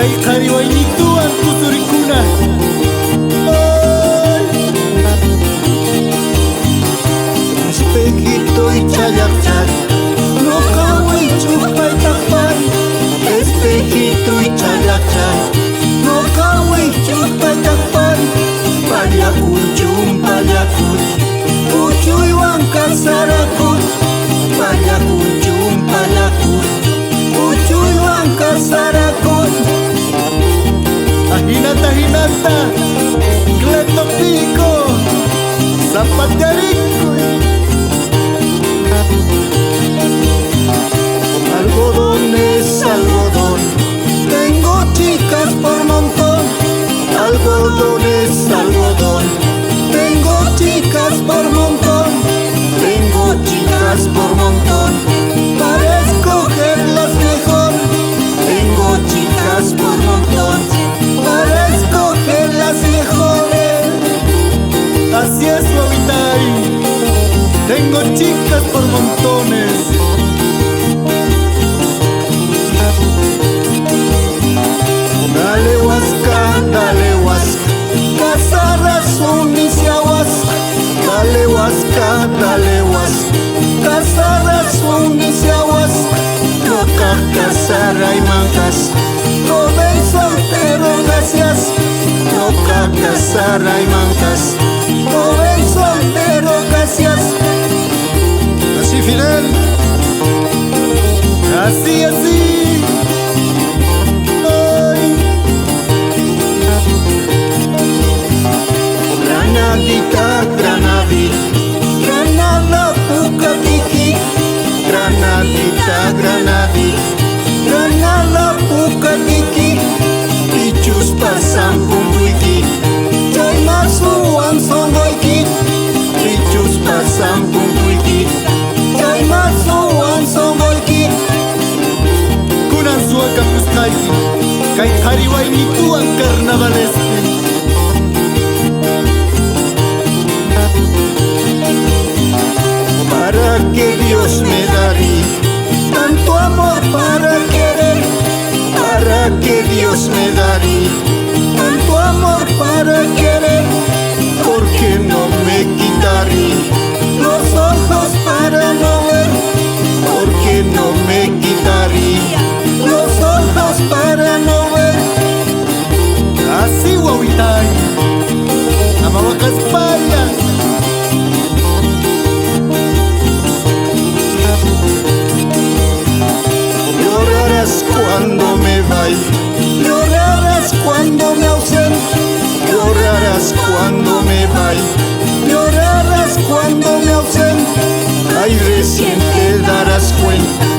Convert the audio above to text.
kay qariwaynituwan kusurikuna. Espejito y chayaqchay, no kawaychu paytaqpay. Espejito y chayaqchay, no kawaychu paytaqpay. Pallakuchun pallakuch, uchuywan kasarakuch. Pallakuchun pallakuch, uchuywan kasarakuch. Hinata hinata, Cleto Pico, Zapatarico. Algodón es algodón, tengo chicas por montón. Algodón es algodón, tengo chicas por montón. Tengo chicas por montón, para escogerlas mejor. Tengo chicas por montón, para escogerlas mejor. Así es, Guavitay, tengo chicas por montones. Dale huasca, casarras uniciahuasca. Dale huasca, casarras uniciahuasca. No casara y mangas, joven soltero gracias. No casara y mangas, joven soltero gracias. Así Fidel, así, así. Granadita, granada pucatiqui. Granadita, granada pucatiqui. Pichus pasan pumbuiki, chay masuan songoiki. Pichus pasan pumbuiki, chay masuan songoiki. Kunan suaka kuskayki, kay qariwaynituwan carnavalespi. Para que Dios me daría tanto amor para querer. Para que Dios me daría tanto amor para querer. Porque no me quitaría los ojos para no ver. Porque no me quitaría los ojos para no ver. Así, Guavitay, Amahuacaspaya. Cuando me vaya, llorarás cuando me ausente. Llorarás cuando me vaya, llorarás cuando me ausente. Ay, recién te darás cuenta